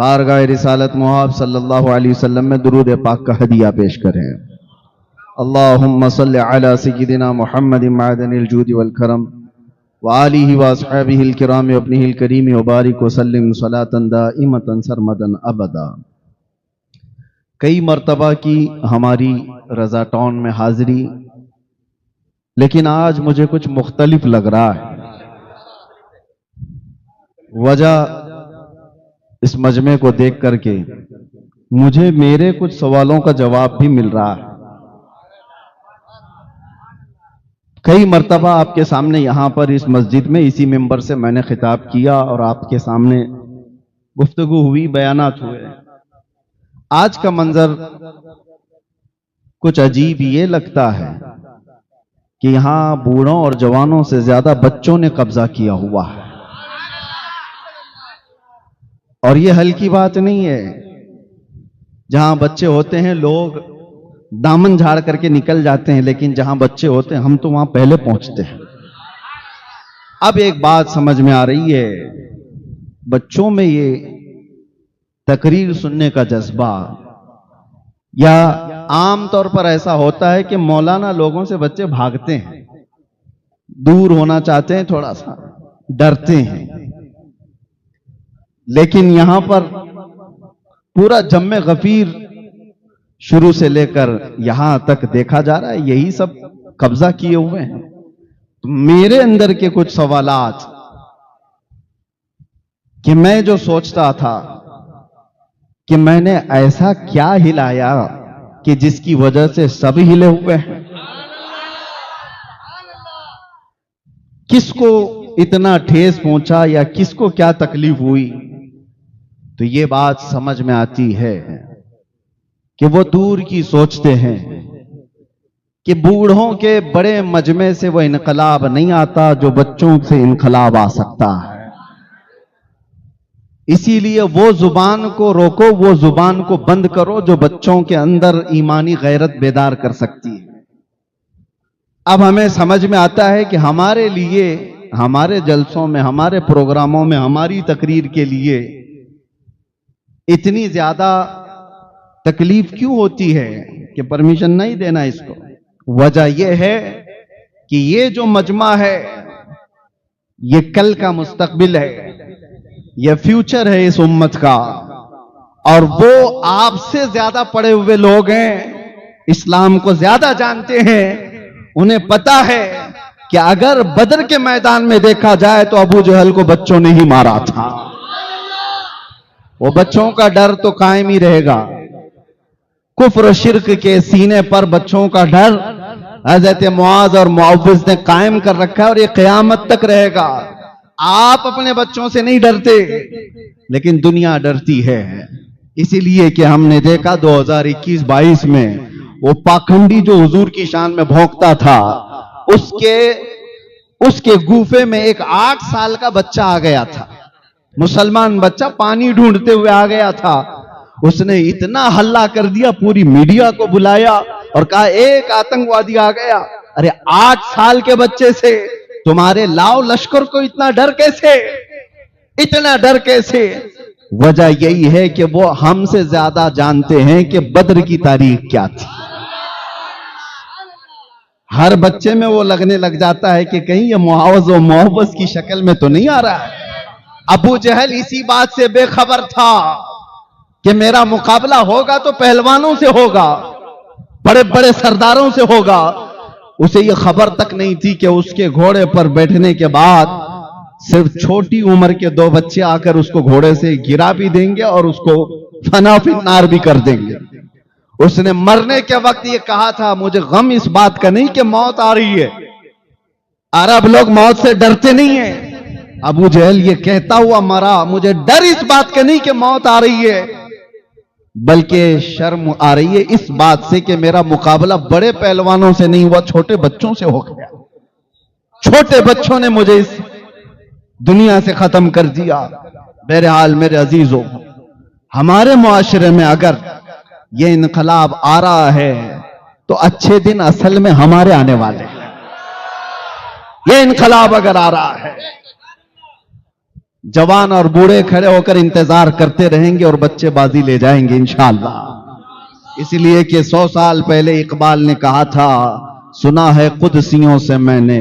बारगाह रिसालत मुआब सल्लल्लाहु अलैहि वसल्लम में दुरूद पाक का हदिया पेश करें। अल्लाहुम्मा सल्लि अला सय्यिदिना मुहम्मदिन मअदनिल जूदि वल करम व आलिहि व अस्हाबिहिल किराम व इब्निहिल करीम व बारिक व सल्लिम सलातन दाइमतन सरमदन अबदा। कई मर्तबा की हमारी रज़ा टाउन में हाजिरी, लेकिन आज मुझे कुछ मुख्तलिफ लग रहा है। वजह इस मजमे को देख करके मुझे मेरे कुछ सवालों का जवाब भी मिल रहा है। कई मर्तबा आपके सामने यहां पर इस मस्जिद में इसी मिंबर से मैंने खिताब किया और आपके सामने गुफ्तगू हुई, बयानात हुए। आज का मंजर कुछ अजीब ये लगता है कि यहां बूढ़ों और जवानों से ज्यादा बच्चों ने कब्जा किया हुआ है। और ये हल्की बात नहीं है। जहां बच्चे होते हैं लोग दामन झाड़ करके निकल जाते हैं, लेकिन जहां बच्चे होते हैं हम तो वहां पहले पहुंचते हैं। अब एक बात समझ में आ रही है, बच्चों में ये तकरीर सुनने का जज्बा, या आम तौर पर ऐसा होता है कि मौलाना लोगों से बच्चे भागते हैं, दूर होना चाहते हैं, थोड़ा सा डरते हैं। लेकिन यहां पर पूरा जम्मे गफीर शुरू से लेकर यहां तक देखा जा रहा है, यही सब कब्जा किए हुए हैं। तो मेरे अंदर के कुछ सवालात कि मैं जो सोचता था कि मैंने ऐसा क्या हिलाया कि जिसकी वजह से सब हिले हुए हैं, किसको इतना ठेस पहुंचा या किसको क्या तकलीफ हुई, तो ये बात समझ में आती है कि वो दूर की सोचते हैं कि बूढ़ों के बड़े मजमे से वो इनकलाब नहीं आता जो बच्चों से इनकलाब आ सकता है। इसीलिए वो जुबान को रोको, वो जुबान को बंद करो जो बच्चों के अंदर ईमानी गैरत बेदार कर सकती है। अब हमें समझ में आता है कि हमारे लिए, हमारे जलसों में, हमारे प्रोग्रामों में, हमारी तकरीर के लिए इतनी ज्यादा तकलीफ क्यों होती है कि परमिशन नहीं देना इसको। वजह यह है कि ये जो मजमा है ये कल का मुस्तकबिल है, ये फ्यूचर है इस उम्मत का। और वो आपसे ज्यादा पढ़े हुए लोग हैं, इस्लाम को ज्यादा जानते हैं। उन्हें पता है कि अगर बदर के मैदान में देखा जाए तो अबू जहल को बच्चों ने ही मारा था। वो बच्चों का डर तो कायम ही रहेगा। कुफ्र शिर्क के सीने पर बच्चों का डर हजरत मुआज और मुअव्विज ने कायम कर रखा है और ये क़यामत तक रहेगा। आप अपने बच्चों से नहीं डरते, लेकिन दुनिया डरती है। इसीलिए कि हमने देखा 2021-22 में वो पाखंडी जो हुजूर की शान में भौंकता था, उसके गुफे में एक 8 साल का बच्चा आ गया था, मुसलमान बच्चा पानी ढूंढते हुए आ गया था। उसने इतना हल्ला कर दिया, पूरी मीडिया को बुलाया और कहा एक आतंकवादी आ गया। अरे 8 साल के बच्चे से तुम्हारे लाओ लश्कर को इतना डर कैसे, इतना डर कैसे? वजह यही है कि वो हमसे ज्यादा जानते हैं कि बद्र की तारीख क्या थी। हर बच्चे में वो लगने लग जाता है कि कहीं ये मुआवज और मुअव्वज की शक्ल में तो नहीं आ रहा है। अबू जहल इसी बात से बेखबर था कि मेरा मुकाबला होगा तो पहलवानों से होगा, बड़े बड़े सरदारों से होगा। उसे यह खबर तक नहीं थी कि उसके घोड़े पर बैठने के बाद सिर्फ छोटी उम्र के 2 बच्चे आकर उसको घोड़े से गिरा भी देंगे और उसको फना फिन्नार भी कर देंगे। उसने मरने के वक्त ये कहा था, मुझे गम इस बात का नहीं कि मौत आ रही है। अरब लोग मौत से डरते नहीं है। अबू जहल ये कहता हुआ मरा, मुझे डर इस बात का नहीं कि मौत आ रही है, बल्कि शर्म आ रही है इस बात से कि मेरा मुकाबला बड़े पहलवानों से नहीं हुआ, छोटे बच्चों से हो गया। छोटे बच्चों ने मुझे इस दुनिया से खत्म कर दिया। बहरहाल मेरे अजीजों, हमारे मुआशरे में अगर ये इनकलाब आ रहा है तो अच्छे दिन असल में हमारे आने वाले हैं। ये इनकलाब अगर आ रहा है जवान और बूढ़े खड़े होकर इंतजार करते रहेंगे और बच्चे बाजी ले जाएंगे इंशाअल्लाह। इसलिए कि 100 साल पहले इकबाल ने कहा था, सुना है कुदसियों से मैंने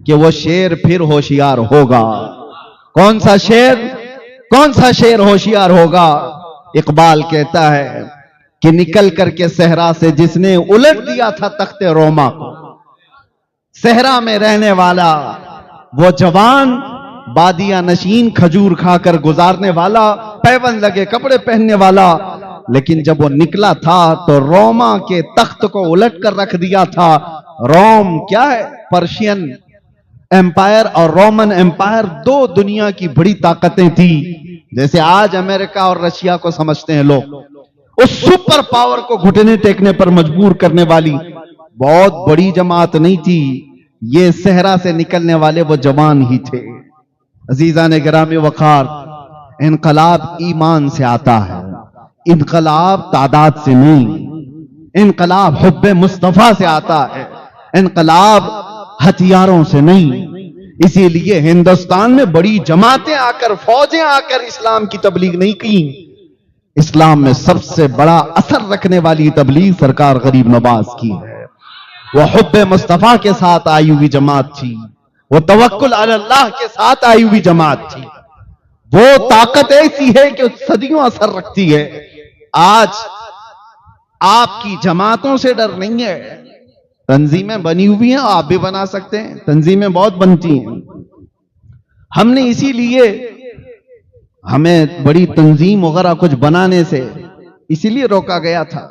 कि वो शेर फिर होशियार होगा। कौन सा शेर होशियार होगा? इकबाल कहता है कि निकल करके सहरा से जिसने उलट दिया था तख्ते रोमा को, सहरा में रहने वाला वो जवान, बादिया नशीन, खजूर खाकर गुजारने वाला, पैबंद लगे कपड़े पहनने वाला, लेकिन जब वो निकला था तो रोमा के तख्त को उलट कर रख दिया था। रोम क्या है? पर्शियन एम्पायर और रोमन एम्पायर दो दुनिया की बड़ी ताकतें थी। जैसे आज अमेरिका और रशिया को समझते हैं लोग, उस सुपर पावर को घुटने टेकने पर मजबूर करने वाली बहुत बड़ी जमात नहीं थी। ये सहरा से निकलने वाले वो जवान ही थे। अजीजा ने गिरामी वकार, इनकलाब ईमान से आता है, इनकलाब तादाद से नहीं। इनकलाब हुब्बे मुस्तफा से आता है, इनकलाब हथियारों से नहीं। इसीलिए हिंदुस्तान में बड़ी जमातें आकर, फौजें आकर इस्लाम की तबलीग नहीं की। इस्लाम में सबसे बड़ा असर रखने वाली तबलीग सरकार गरीब नवाज की है। वो हुब्बे मुस्तफा के साथ आई हुई जमात थी, वो तवक्कुल अल्लाह के साथ आई हुई जमात थी। वो ताकत ऐसी है कि सदियों असर रखती है। आज आपकी जमातों से डर नहीं है। तंजीमें बनी हुई हैं, आप भी बना सकते हैं, तंजीमें बहुत बनती हैं। हमने इसीलिए, हमें बड़ी तंजीम वगैरह कुछ बनाने से इसीलिए रोका गया था।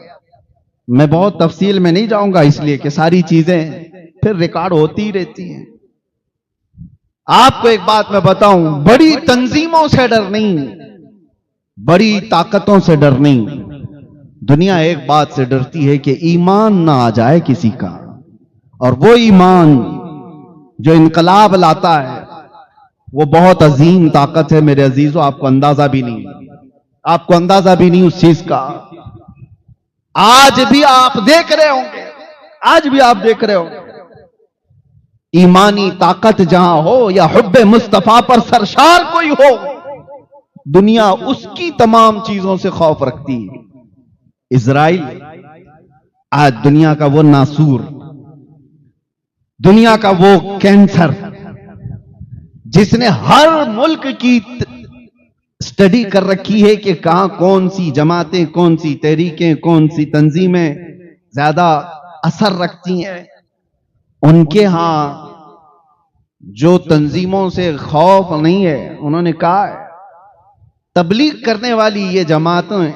मैं बहुत तफसील में नहीं जाऊंगा, इसलिए कि सारी चीजें फिर रिकॉर्ड होती ही रहती हैं। आपको एक बात मैं बताऊं, बड़ी तंजीमों से डर नहीं, बड़ी ताकतों से डर नहीं। दुनिया एक बात से डरती है कि ईमान ना आ जाए किसी का, और वो ईमान जो इनकलाब लाता है वो बहुत अजीम ताकत है मेरे अजीजों। आपको अंदाजा भी नहीं, आपको अंदाजा भी नहीं उस चीज का। आज भी आप देख रहे होंगे, आज भी आप देख रहे होंगे, ईमानी ताकत जहां हो या हुब्बे मुस्तफा पर सरशार कोई हो, दुनिया उसकी तमाम चीजों से खौफ रखती है। इजराइल आज दुनिया का वो नासूर, दुनिया का वो कैंसर, जिसने हर मुल्क की स्टडी कर रखी है कि कहां कौन सी जमातें, कौन सी तहरीकें, कौन सी तंजीमें ज्यादा असर रखती हैं। उनके यहां जो तंजीमों से खौफ नहीं है, उन्होंने कहा है तबलीग करने वाली ये जमातें,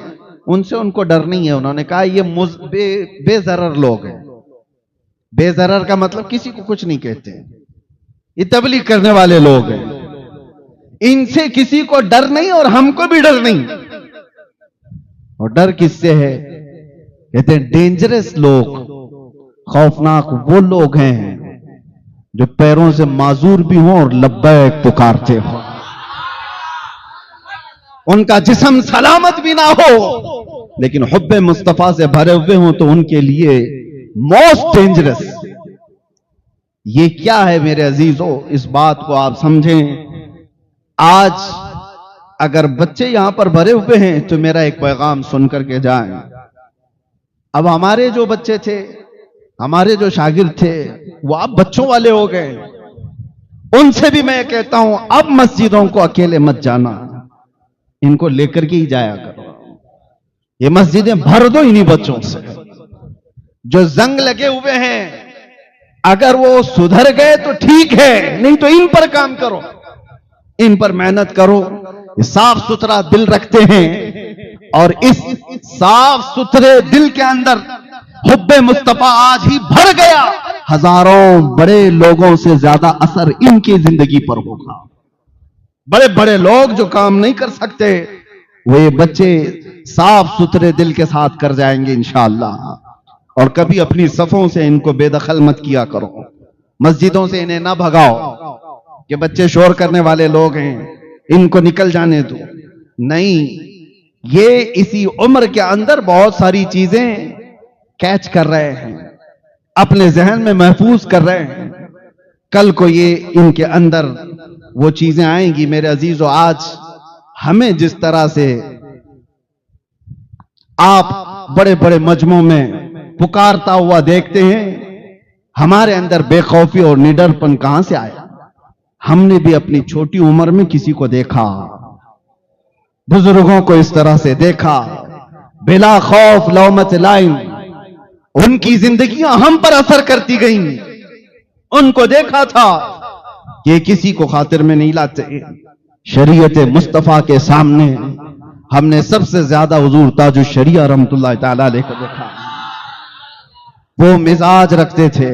उनसे उनको डर नहीं है। उन्होंने कहा ये बेजरर लोग हैं। बेजरर का मतलब किसी को कुछ नहीं कहते, ये तबलीग करने वाले लोग हैं, इनसे किसी को डर नहीं और हमको भी डर नहीं। और डर किससे है? कहते हैं डेंजरस लोग, खौफनाक वो लोग हैं जो पैरों से माजूर भी हों और लब्बैक पुकारते हो, उनका जिस्म सलामत भी ना हो लेकिन हुब्बे मुस्तफा से भरे हुए हों तो उनके लिए मोस्ट डेंजरस। ये क्या है मेरे अजीजों, इस बात को आप समझें। आज अगर बच्चे यहां पर भरे हुए हैं तो मेरा एक पैगाम सुन करके जाएं। अब हमारे जो बच्चे थे, हमारे जो शागिर्द थे, वो अब बच्चों वाले हो गए। उनसे भी मैं कहता हूं, अब मस्जिदों को अकेले मत जाना, इनको लेकर के ही जाया करो। ये मस्जिदें भर दो इन्हीं बच्चों से जो जंग लगे हुए हैं। अगर वो सुधर गए तो ठीक है, नहीं तो इन पर काम करो, इन पर मेहनत करो। ये साफ सुथरा दिल रखते हैं और इस साफ सुथरे दिल के अंदर हुब्बे मुस्तफा आज ही भर गया। हजारों बड़े लोगों से ज्यादा असर इनकी जिंदगी पर होगा। बड़े बड़े लोग जो काम नहीं कर सकते, वो ये बच्चे साफ सुथरे दिल के साथ कर जाएंगे इंशाअल्लाह। और कभी अपनी सफों से इनको बेदखल मत किया करो, मस्जिदों से इन्हें ना भगाओ कि बच्चे शोर करने वाले लोग हैं, इनको निकल जाने दो। नहीं, ये इसी उम्र के अंदर बहुत सारी चीजें कैच कर रहे हैं, अपने जहन में महफूज कर रहे हैं। कल को ये इनके अंदर वो चीजें आएंगी मेरे अजीजों। आज हमें जिस तरह से आप बड़े बड़े मजमों में पुकारता हुआ देखते हैं, हमारे अंदर बेखौफी और निडरपन कहां से आया? हमने भी अपनी छोटी उम्र में किसी को देखा, बुजुर्गों को इस तरह से देखा, बिला खौफ लौमत लाइम, उनकी जिंदगियां हम पर असर करती गईं। उनको देखा था कि किसी को खातिर में नहीं लाते। शरीयत मुस्तफा के सामने हमने सबसे ज्यादा हुजूर ताजुश शरिया रहमतुल्लाह ताला अलैह को देखा। वो मिजाज रखते थे।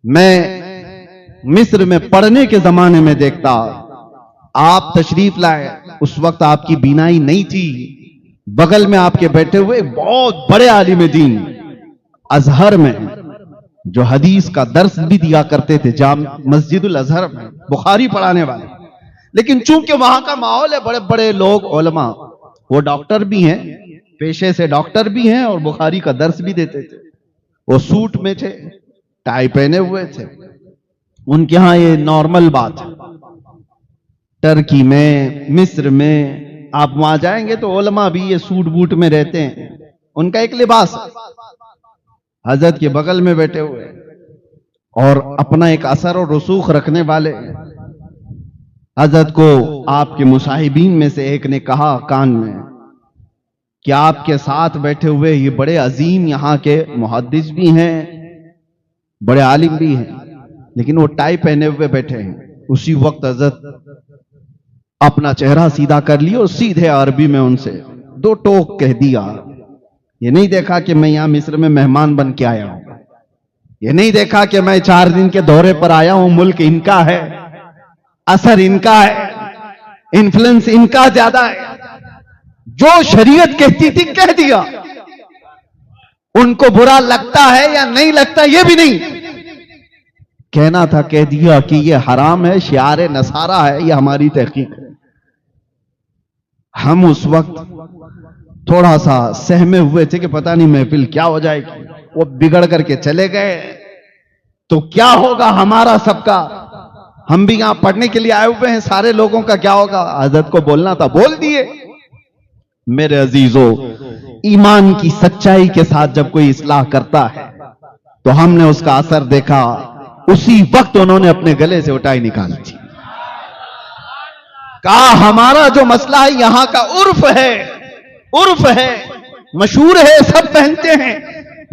मैं मिस्र में पढ़ने के जमाने में देखता, आप तशरीफ लाए, उस वक्त आपकी बीनाई नहीं थी। बगल में आपके बैठे हुए बहुत बड़े आलिम दीन अजहर में, जो हदीस का दर्स भी दिया करते थे जाम मस्जिदुल अजहर में, बुखारी पढ़ाने वाले। लेकिन चूंकि वहां का माहौल है, बड़े बड़े लोग उलमा, वो डॉक्टर भी हैं, पेशे से डॉक्टर भी हैं और बुखारी का दर्स भी देते थे। वो सूट में थे, टाई पहने हुए थे। उनके यहां ये नॉर्मल बात है। टर्की में, मिस्र में आप वहां जाएंगे तो उलमा भी ये सूट बूट में रहते हैं, उनका एक लिबास है। हजरत के बगल में बैठे हुए और अपना एक असर और रसूख रखने वाले हजरत को आपके मुसाहिबीन में से एक ने कहा कान में कि आपके साथ बैठे हुए ये बड़े अजीम यहाँ के मुहद्दिस भी हैं, बड़े आलिम भी हैं, लेकिन वो टाई पहने हुए बैठे हैं। उसी वक्त हजरत अपना चेहरा सीधा कर लिया और सीधे अरबी में उनसे दो टोक कह दिया। ये नहीं देखा कि मैं यहां मिस्र में मेहमान बन के आया हूं, ये नहीं देखा कि मैं 4 दिन के दौरे पर आया हूं, मुल्क इनका है, असर इनका है, इन्फ्लुएंस इनका ज्यादा है। जो शरीयत कहती थी कह दिया। उनको बुरा लगता है या नहीं लगता ये भी नहीं कहना था, कह दिया कि ये हराम है, शियार नसारा है, ये हमारी तहकीक है। हम उस वक्त थोड़ा सा सहमे हुए थे कि पता नहीं महफिल क्या हो जाएगी। वो बिगड़ करके चले गए तो क्या होगा हमारा सबका? हम भी यहां पढ़ने के लिए आए हुए हैं, सारे लोगों का क्या होगा? हजरत को बोलना था, बोल दिए। मेरे अजीजों, ईमान की सच्चाई के साथ जब कोई इस्लाह करता है तो हमने उसका असर देखा। उसी वक्त उन्होंने अपने गले से उठाई निकाली थी, कहा हमारा जो मसला है यहां का उर्फ है, उर्फ है, मशहूर है, सब पहनते हैं,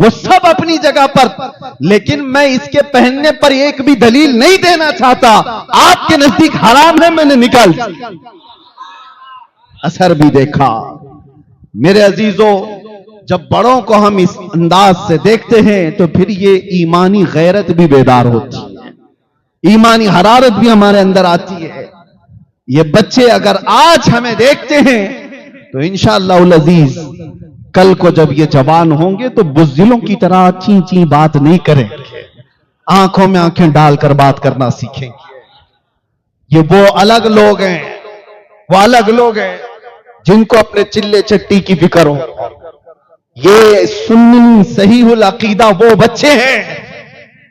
वो सब अपनी जगह पर, लेकिन मैं इसके पहनने पर एक भी दलील नहीं देना चाहता। आपके नजदीक हराम है, मैंने निकाल दिया। असर भी देखा। मेरे अजीजों, जब बड़ों को हम इस अंदाज से देखते हैं तो फिर ये ईमानी गैरत भी बेदार होती है, ईमानी हरारत भी हमारे अंदर आती है। ये बच्चे अगर आज हमें देखते हैं तो इंशाअल्लाह अजीज कल को जब ये जवान होंगे तो बुज़दिलों की तरह ची ची बात नहीं करेंगे, आंखों में आंखें डालकर बात करना सीखेंगे। ये वो अलग लोग हैं, वो अलग लोग हैं जिनको अपने चिल्ले चट्टी की फिक्र हो। ये सुन्नी सहीहुल अकीदा वो बच्चे हैं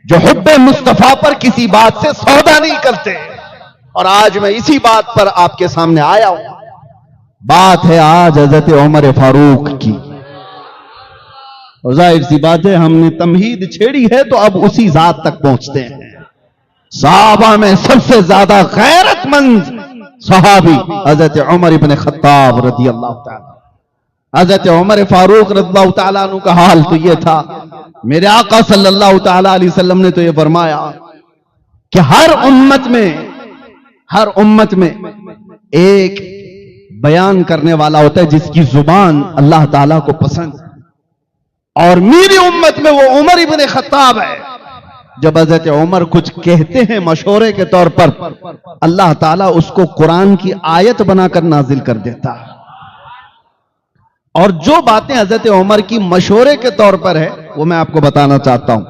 जो हुब्बे मुस्तफा पर किसी बात से सौदा नहीं करते। और आज मैं इसी बात पर आपके सामने आया हूं। बात है आज हजरत उमर फारूक की, और जाहिर सी बात है हमने तमहीद छेड़ी है तो अब उसी जात तक पहुंचते हैं। सहाबा में सबसे ज्यादा गैरतमंद सहाबी हजरत उमर इब्न खत्ताब रज़ी अल्लाह ताला। हजरत उमर फारूक रज़ियल्लाहु ताला अन्हु का हाल तो यह था, मेरे आका सल्लल्लाहु ताला अलैहि वसल्लम ने तो यह फरमाया कि हर उम्मत में एक बयान करने वाला होता है जिसकी जुबान अल्लाह ताला को पसंद है, और मेरी उम्मत में वो उमर इब्न खत्ताब है। जब हजरत उमर कुछ कहते हैं मशवरे के तौर पर, अल्लाह ताला उसको कुरान की आयत बनाकर नाजिल कर देता है। और जो बातें हजरत उमर की मशवरे के तौर पर है वो मैं आपको बताना चाहता हूं।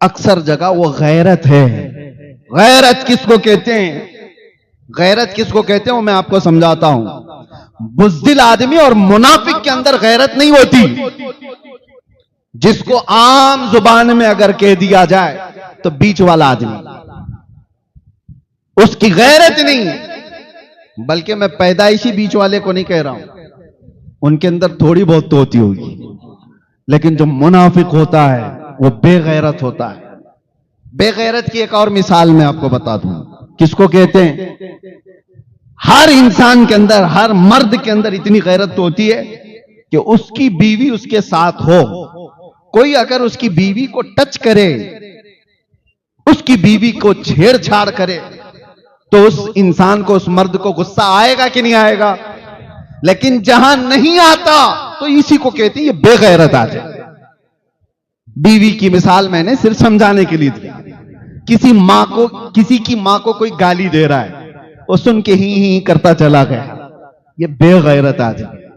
अक्सर जगह वो गैरत है। गैरत किसको कहते हैं? गैरत किसको कहते हैं वो मैं आपको समझाता हूं। बुज़दिल आदमी और मुनाफिक के अंदर गैरत नहीं होती। जिसको आम जुबान में अगर कह दिया जाए तो बीच वाला आदमी, उसकी गैरत नहीं, बल्कि मैं पैदाइशी बीच वाले को नहीं कह रहा हूं, उनके अंदर थोड़ी बहुत तो होती होगी, लेकिन जो मुनाफिक होता है वो बेगैरत होता है। बेगैरत की एक और मिसाल मैं आपको बता दूं, किसको कहते हैं? हर इंसान के अंदर, हर मर्द के अंदर इतनी गैरत तो होती है कि उसकी बीवी उसके साथ हो, कोई अगर उसकी बीवी को टच करे, उसकी बीवी को छेड़छाड़ करे, तो उस इंसान को, उस मर्द को गुस्सा आएगा कि नहीं आएगा? लेकिन जहां नहीं आता तो इसी को कहते हैं ये बेगैरत आ जाए। बीवी की मिसाल मैंने सिर्फ समझाने के लिए दी। किसी मां को, किसी की मां को कोई गाली दे रहा है, वो सुन के ही करता चला गया, ये बेगैरत आ जाए।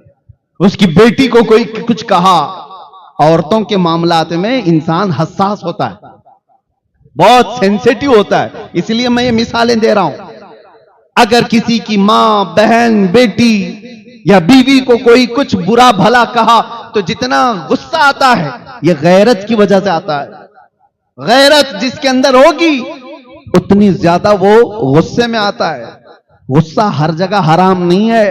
उसकी बेटी को कोई कुछ कहा, औरतों के मामलात में इंसान हसास होता है, बहुत सेंसिटिव होता है, इसलिए मैं ये मिसालें दे रहा हूं। अगर किसी की मां, बहन, बेटी या बीवी को कोई कुछ बुरा भला कहा तो जितना गुस्सा आता है ये गैरत की वजह से आता है। गैरत जिसके अंदर होगी उतनी ज्यादा वो गुस्से में आता है। गुस्सा हर जगह हराम नहीं है,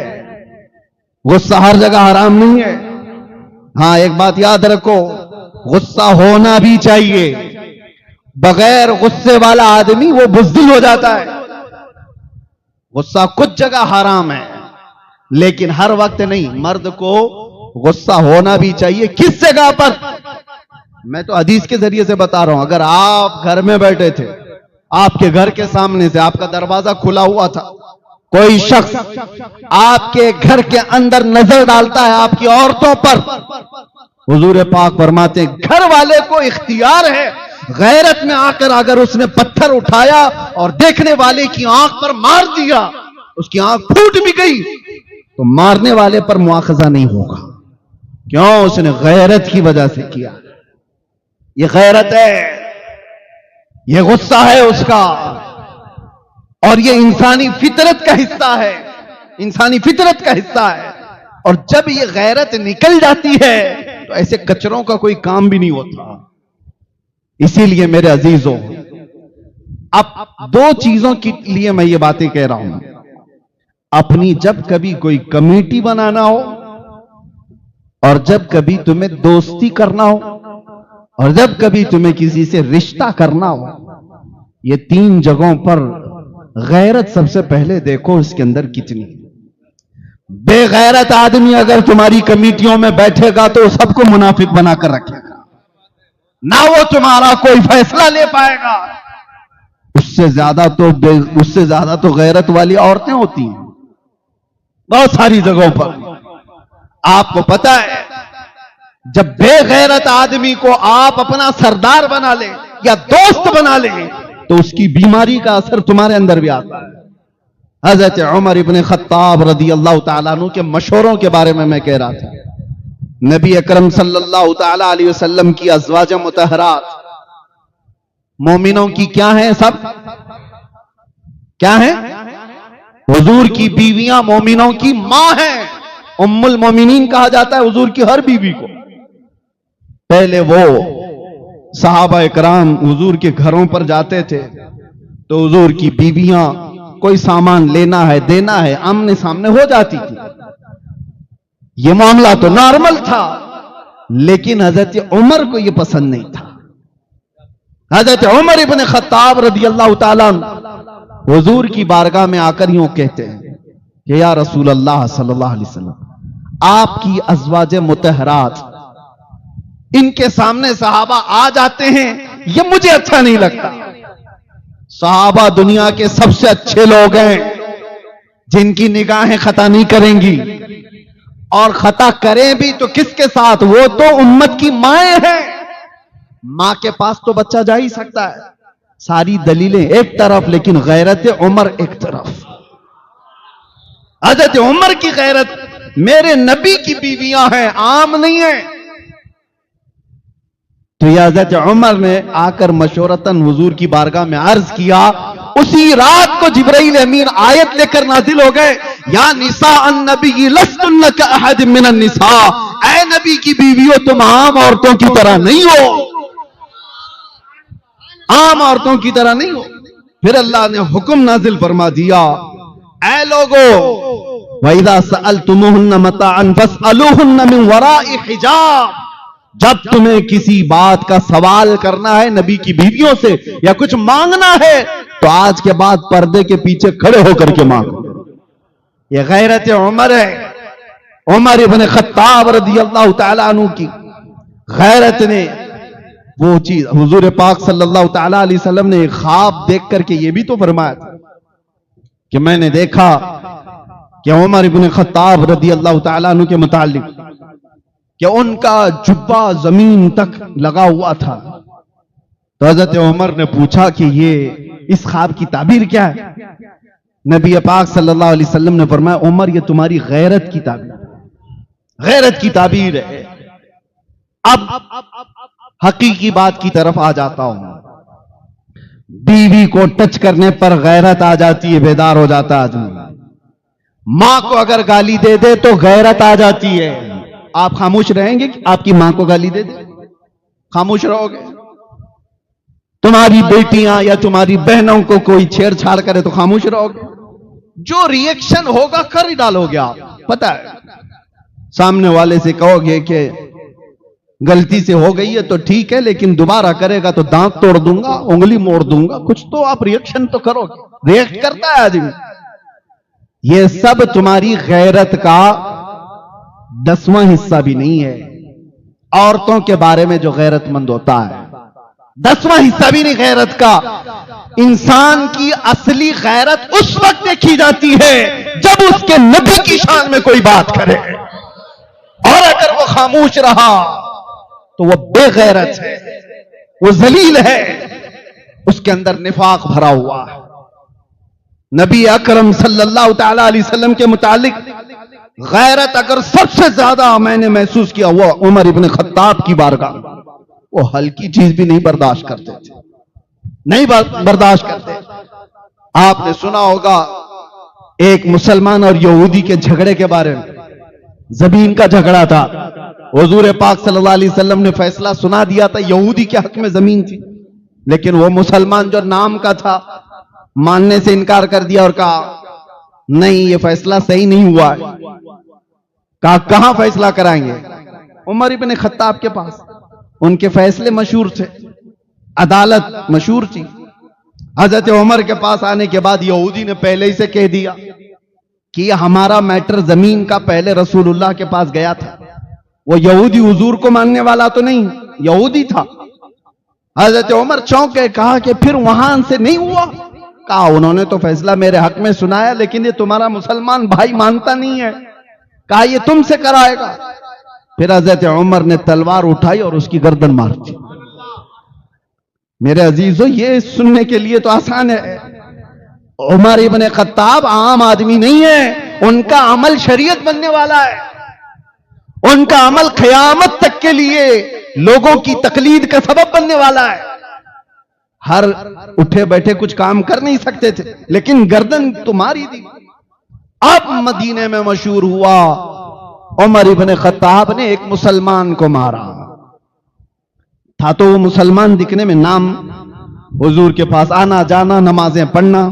गुस्सा हर जगह हराम नहीं है। हां, एक बात याद रखो, गुस्सा होना भी चाहिए। बगैर गुस्से वाला आदमी वो बुज़दिल हो जाता है। गुस्सा कुछ जगह हराम है, लेकिन हर वक्त नहीं। मर्द को गुस्सा होना भी चाहिए। किस जगह पर? मैं तो हदीस के जरिए से बता रहा हूं। अगर आप घर में बैठे थे, आपके घर के सामने से आपका दरवाजा खुला हुआ था, कोई शख्स आपके घर के अंदर नजर डालता है आपकी औरतों पर, हुजूर पाक फरमाते हैं घर वाले को इख्तियार है, गैरत में आकर अगर उसने पत्थर उठाया और देखने वाले की आंख पर मार दिया, उसकी आंख फूट भी गई, तो मारने वाले पर मुआखजा नहीं होगा। क्यों? उसने गैरत की वजह से किया। ये गैरत है, ये गुस्सा है उसका, और ये इंसानी फितरत का हिस्सा है, इंसानी फितरत का हिस्सा है। और जब ये गैरत निकल जाती है तो ऐसे कचरों का कोई काम भी नहीं होता। इसीलिए मेरे अजीजों, अब दो चीजों के लिए मैं ये बातें कह रहा हूं। अपनी जब कभी कोई कमेटी बनाना हो, और जब कभी तुम्हें दोस्ती करना हो, और जब कभी तुम्हें किसी से रिश्ता करना हो, ये तीन जगहों पर गैरत सबसे पहले देखो इसके अंदर कितनी। बेगैरत आदमी अगर तुम्हारी कमेटियों में बैठेगा तो सबको मुनाफिक बनाकर रखेगा, ना वो तुम्हारा कोई फैसला ले पाएगा। उससे ज्यादा तो गैरत वाली औरतें होती हैं बहुत सारी जगहों पर। आपको पता है, जब बेगैरत आदमी को आप अपना सरदार बना ले या दोस्त बना ले तो उसकी बीमारी का असर तुम्हारे अंदर भी आता है। हजरत उमर इब्न खत्ताब रदी अल्लाह ताला अन्हु के मशवरों के बारे में मैं कह रहा था। नबी अकरम सल्लल्लाहु ताला अलैहि वसल्लम की अज़वाज मुतहरात मोमिनों की क्या है? सब क्या है? हुजूर की बीवियां मोमिनों की मां हैं। उम्मुल मोमिनीन कहा जाता है हुजूर की हर बीवी को। पहले वो सहाबा इकराम हुजूर के घरों पर जाते थे तो हुजूर की बीवियां कोई सामान लेना है, देना है, आमने सामने हो जाती थी। यह मामला तो नॉर्मल था, लेकिन हजरत उमर को यह पसंद नहीं था। हजरत उमर इब्न खत्ताब रदी अल्लाह ताला हुजूर की बारगाह में आकर यूं कहते हैं कि या रसूल अल्लाह सल्लल्लाहु अलैहि वसल्लम, आपकी अज़वाज मुतहरात, इनके सामने सहाबा आ जाते हैं, ये मुझे अच्छा नहीं लगता। सहाबा दुनिया के सबसे अच्छे लोग हैं जिनकी निगाहें खता नहीं करेंगी, और खता करें भी तो किसके साथ? वो तो उम्मत की माएं हैं। मां के पास तो बच्चा जा ही सकता है। सारी दलीलें एक तरफ, लेकिन गैरत उमर एक तरफ। हजरत उमर की गैरत, मेरे नबी की बीवियां हैं, आम नहीं है। तो यह हजरत उमर ने आकर मशवरतन हुजूर की बारगाह में अर्ज किया। उसी रात को जिब्राइल अमीन आयत लेकर नाजिल हो गए, या निसा अन्नबी लस्तुन्न कअहद मिनन निसा, ऐ नबी की बीवियों तुम आम औरतों की तरह नहीं हो, आम औरतों की तरह नहीं हो। फिर अल्लाह ने हुक्म नाजिल फरमा दिया, ऐ लोगो, वइज़ा सअलतुमुहुन्ना मताअन फस्अलूहुन्ना मिन वराइ हिजाब, जब तुम्हें किसी बात का सवाल करना है नबी की बीवियों से या कुछ मांगना है तो आज के बाद पर्दे के पीछे खड़े होकर के मांगो। ये गैरत उमर है। उमर इब्न खत्ताब रज़ियल्लाहु ताला अन्हु की गैरत ने वो चीज, हुजूर पाक सल्लल्लाहु ताला अलैहि वसल्लम ने ख्वाब देख करके ये भी तो फरमाया था कि मैंने देखा कि उमर इब्न खत्ताब रज़ियल्लाहु ताला अन्हु के मुतालिक कि उनका जुब्बा जमीन तक लगा हुआ था। तो हज़रत उमर ने पूछा कि ये इस ख्वाब की ताबीर क्या है? नबी पाक सल्लल्लाहु अलैहि वसल्लम ने फरमाया, उमर ये तुम्हारी गैरत की ताबीर, गैरत की ताबीर है। अब हकीकी बात की तरफ आ जाता हूं। बीवी को टच करने पर गैरत आ जाती है, बेदार हो जाता है आदमी। मां को अगर गाली दे दे तो गैरत आ जाती है। आप खामोश रहेंगे कि आपकी मां को गाली दे दे? खामोश रहोगे? तुम्हारी बेटियां या तुम्हारी बहनों को कोई छेड़छाड़ करे तो खामोश रहोगे? जो रिएक्शन होगा कर ही डालोगे आप। पता है, सामने वाले से कहोगे कि गलती से हो गई है तो ठीक है, लेकिन दोबारा करेगा तो दांत तोड़ दूंगा, उंगली मोड़ दूंगा, कुछ तो आप रिएक्शन तो करोगे। रिएक्ट करता है आदमी। ये सब तुम्हारी गैरत का 10वां हिस्सा भी नहीं है। औरतों के बारे में जो गैरतमंद होता है 10वां हिस्सा भी नहीं गैरत का। इंसान की असली गैरत उस वक्त देखी जाती है जब उसके नबी की शान में कोई बात करे, और अगर वो खामोश रहा तो वो बेगैरत है, वो जलील है, उसके अंदर निफाक भरा हुआ है। नबी अकरम सल्लल्लाहु ताला अलैहि वसल्लम के मुतालिक गैरत अगर सबसे ज्यादा मैंने महसूस किया वो उमर इब्न खत्ताब की बारगाह। वो हल्की चीज भी नहीं बर्दाश्त करते थे, नहीं बर्दाश्त करते। आपने सुना होगा एक मुसलमान और यहूदी के झगड़े के बारे में, जमीन का झगड़ा था। हुजूर पाक सल्लल्लाहु अलैहि वसल्लम ने फैसला सुना दिया था, यहूदी के हक में जमीन थी, लेकिन वो मुसलमान जो नाम का था मानने से इनकार कर दिया और कहा नहीं ये फैसला सही नहीं हुआ है। कहा कहां फैसला कराएंगे? उमर इब्न खत्ताब के पास। उनके फैसले मशहूर थे, अदालत मशहूर थी। हजरत उमर के पास आने के बाद यहूदी ने पहले ही से कह दिया कि हमारा मैटर जमीन का पहले रसूलुल्लाह के पास गया था। वो यहूदी हुजूर को मानने वाला तो नहीं, यहूदी था। हजरत उमर चौंक गए, कहा कि फिर वहां से नहीं हुआ? कहा उन्होंने तो फैसला मेरे हक में सुनाया, लेकिन ये तुम्हारा मुसलमान भाई मानता नहीं है। कहा ये तुमसे कराएगा। फिर हजरत उमर ने तलवार उठाई और उसकी गर्दन मार दी। मेरे अजीजों, ये सुनने के लिए तो आसान है। उमर इब्न खत्ताब आम आदमी नहीं है, उनका अमल शरीयत बनने वाला है। उनका अमल क़यामत तक के लिए लोगों की तकलीद का सबब बनने वाला है। हर उठे बैठे कुछ काम कर नहीं सकते थे, लेकिन गर्दन तो मारी दी। अब मदीने में मशहूर हुआ, उमर इब्न खत्ताब ने एक मुसलमान को मारा था। तो वो मुसलमान दिखने में नाम, हुजूर के पास आना जाना, नमाजें पढ़ना।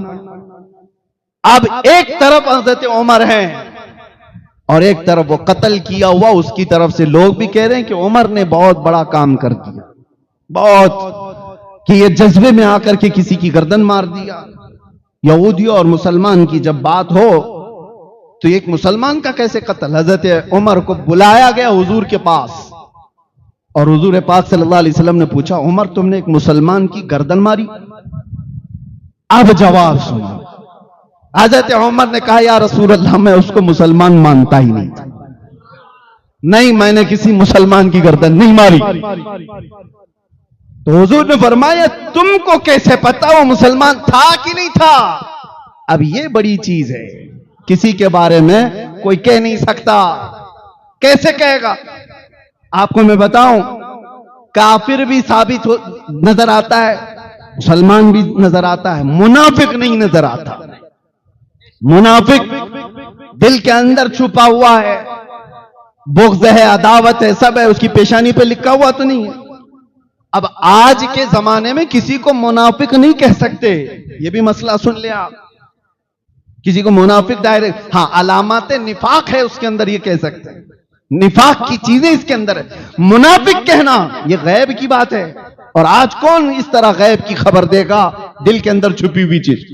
अब एक तरफ हज़रत उमर हैं और एक तरफ वो कत्ल किया हुआ, उसकी तरफ से लोग भी कह रहे हैं कि उमर ने बहुत बड़ा काम कर दिया, बहुत, कि ये जज्बे में आकर के किसी की गर्दन मार दिया। यहूदी और मुसलमान की जब बात हो तो एक मुसलमान का कैसे कत्ल? हजरत उमर को बुलाया गया हुजूर के पास और हुजूर पाक सल्लल्लाहु अलैहि वसल्लम ने पूछा, उमर तुमने एक मुसलमान की गर्दन मारी? अब जवाब सुनो। हजरत उमर ने कहा, या रसूल अल्लाह, मैं उसको मुसलमान मानता ही नहीं था। नहीं, मैंने किसी मुसलमान की गर्दन नहीं मारी। तो हुजूर ने फरमाया, तुमको कैसे पता वो मुसलमान था कि नहीं था? अब ये बड़ी चीज है, किसी के बारे में कोई कह नहीं सकता। कैसे कहेगा? आपको मैं बताऊं, काफिर भी साबित नजर आता है, मुसलमान भी नजर आता है, मुनाफिक नहीं नजर आता। मुनाफिक दिल के अंदर छुपा हुआ है, बुग़्ज़ है, अदावत है, सब है, उसकी पेशानी पे लिखा हुआ तो नहीं है। अब आज के जमाने में किसी को मुनाफिक नहीं कह सकते, ये भी मसला सुन ले आप। किसी को मुनाफिक डायरेक्ट, हाँ अलामत निफाक है उसके अंदर, ये कह सकते हैं, निफाक की चीजें इसके अंदर है। मुनाफिक कहना ये गैब की बात है, और आज कौन इस तरह गैब की खबर देगा, दिल के अंदर छुपी हुई चीज।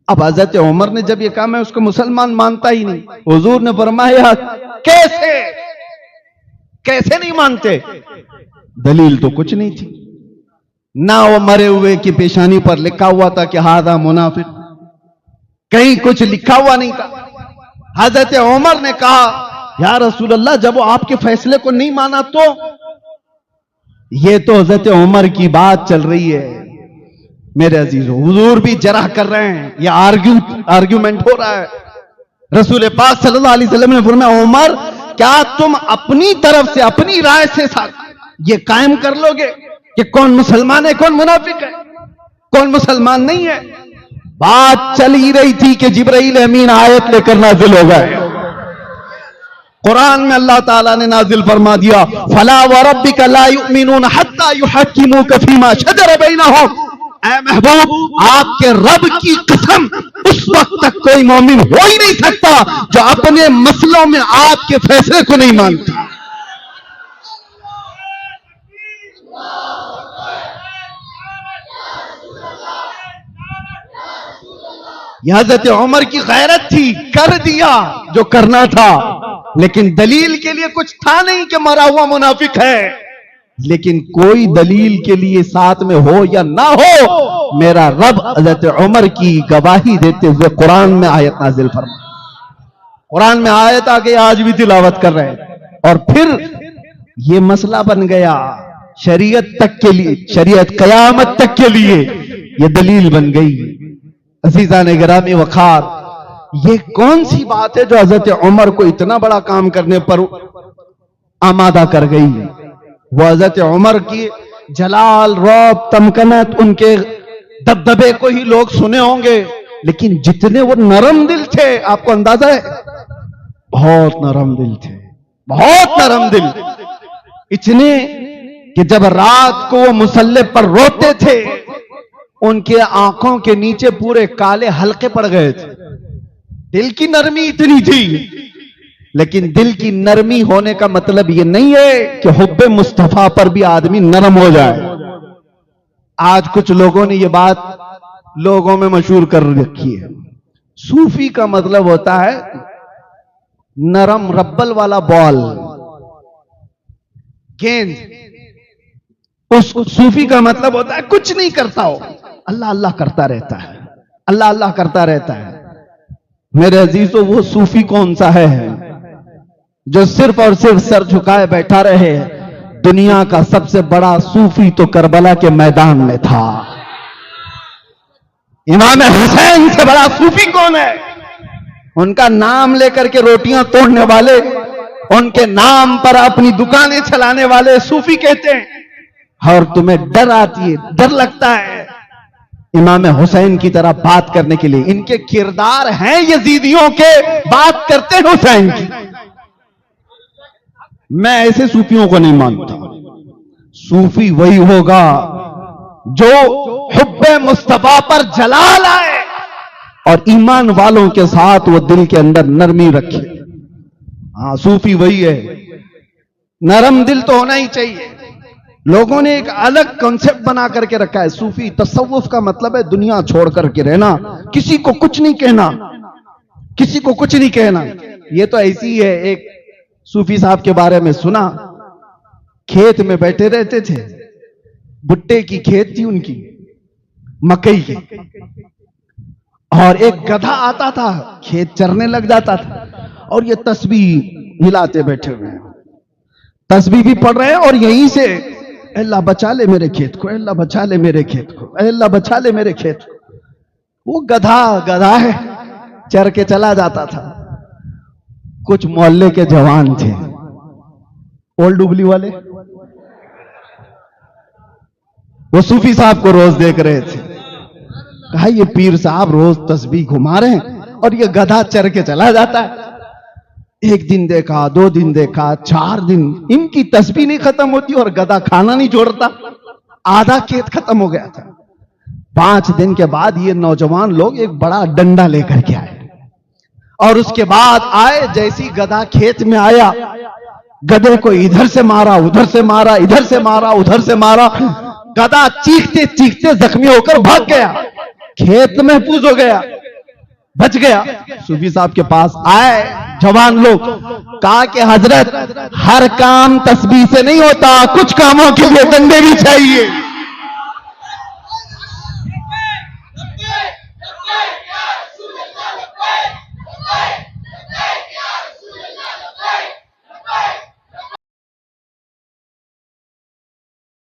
अब हजरत उमर ने जब ये कहा मैं उसको मुसलमान मानता ही नहीं, हुजूर ने फरमाया कैसे कैसे नहीं मानते? दलील तो कुछ नहीं थी ना, वो मरे हुए की पेशानी पर लिखा हुआ था कि हादा मुनाफिक, कहीं कुछ लिखा हुआ नहीं था। हजरत उमर ने कहा या रसूल अल्लाह, जब वो आपके फैसले को नहीं माना तो? ये तो हजरत उमर की बात चल रही है मेरे अजीजों, हुजूर भी जरह कर रहे हैं, ये आर्ग्यूमेंट हो रहा है। रसूल पाक सल्लल्लाहु अलैहि वसल्लम ने फरमाया उमर, क्या तुम अपनी तरफ से अपनी राय से ये कायम कर लोगे कि कौन मुसलमान है कौन मुनाफिक है, कौन मुसलमान नहीं है? बात चल ही रही थी कि जिब्राइल अमीन आयत लेकर नाजिल हो गए। कुरान में अल्लाह ताला ने नाजिल फरमा दिया, फला व रब्बिका ला युमिनून हत्ता युहक्किमूका फीमा शजर बैनहुम। ऐ महबूब, आपके रब की कसम, उस वक्त तक कोई मोमिन हो ही नहीं सकता जो अपने मसलों में आपके फैसले को नहीं मानता। यह हज़रत उमर की गैरत थी, कर दिया जो करना था, लेकिन दलील के लिए कुछ था नहीं कि मरा हुआ मुनाफिक है। लेकिन कोई दलील के लिए साथ में हो या ना हो, मेरा रब हज़रत उमर की गवाही देते हुए कुरान में आयत नाजिल फरमा। कुरान में आयत आके आज भी तिलावत कर रहे हैं, और फिर ये मसला बन गया शरीयत तक के लिए, शरीयत कयामत तक के लिए ये दलील बन गई। अज़ीज़ान गिरामी वखार, ये कौन सी बात है जो हज़रत उमर को इतना बड़ा काम करने पर आमादा कर गई? वो हज़रत उमर की जलाल, रौब, तमकनत, उनके दबदबे को ही लोग सुने होंगे, लेकिन जितने वो नरम दिल थे, आपको अंदाजा है? बहुत नरम दिल थे, बहुत नरम दिल, इतने कि जब रात को वो मुसल्ले पर रोते थे, उनके आंखों के नीचे पूरे काले हल्के पड़ गए थे। दिल की नरमी इतनी थी। लेकिन दिल की नरमी होने का मतलब यह नहीं है कि हुब्बे मुस्तफा पर भी आदमी नरम हो जाए। आज कुछ लोगों ने यह बात लोगों में मशहूर कर रखी है। सूफी का मतलब होता है नरम रब्बल वाला बॉल, गेंद। उस सूफी का मतलब होता है कुछ नहीं करता हो, अल्लाह अल्लाह करता रहता है, अल्लाह अल्लाह करता रहता है। मेरे अजीजों, वो सूफी कौन सा है जो सिर्फ और सिर्फ सर झुकाए बैठा रहे? दुनिया का सबसे बड़ा सूफी तो करबला के मैदान में था। इमाम हुसैन से बड़ा सूफी कौन है? उनका नाम लेकर के रोटियां तोड़ने वाले, उनके नाम पर अपनी दुकानें चलाने वाले सूफी कहते हैं। और तुम्हें डर आती है, डर लगता है इमाम हुसैन की तरह बात करने के लिए। इनके किरदार हैं यजीदियों के, बात करते हैं हुसैन की। मैं ऐसे सूफियों को नहीं मानता। सूफी वही होगा जो हुब्बे मुस्तफा पर जलाल आए और ईमान वालों के साथ वो दिल के अंदर नरमी रखे। हाँ, सूफी वही है। नरम दिल तो होना ही चाहिए। लोगों ने एक अलग कॉन्सेप्ट बना करके रखा है। सूफी तसव्वुफ का मतलब है दुनिया छोड़ करके रहना, किसी को कुछ नहीं कहना, किसी को कुछ नहीं कहना। ये तो ऐसी है। एक सूफी साहब के बारे में सुना, खेत में बैठे रहते थे, भुट्टे की खेत थी उनकी, मकई की, और एक गधा आता था, खेत चरने लग जाता था, और ये तस्बीह हिलाते बैठे हुए हैं, तस्बीह भी पढ़ रहे हैं, और यहीं से अल्लाह बचा ले मेरे खेत को, अल्लाह बचा ले मेरे खेत को, अल्लाह बचा ले मेरे खेत को। वो गधा है, चर के चला जाता था। कुछ मोहल्ले के जवान थे, ओल्ड डुबली वाले, वो सूफी साहब को रोज देख रहे थे। कहा ये पीर साहब रोज तस्बीह घुमा रहे हैं और ये गधा चर के चला जाता है। एक दिन देखा, 2 दिन देखा, 4 दिन, इनकी तस्बीह नहीं खत्म होती और गधा खाना नहीं छोड़ता। आधा खेत खत्म हो गया था। 5 दिन के बाद ये नौजवान लोग एक बड़ा डंडा लेकर के आए और उसके बाद आए, जैसी गधा खेत में आया, गधे को इधर से मारा, उधर से मारा, इधर से मारा, उधर से मारा। गधा चीखते चीखते जख्मी होकर भाग गया, खेत में महफूज हो गया, बच गया। सूफी साहब के पास आए जवान लोग, कहा कि हजरत, हर काम तस्बीह से नहीं होता, कुछ कामों के लिए डंडे भी चाहिए।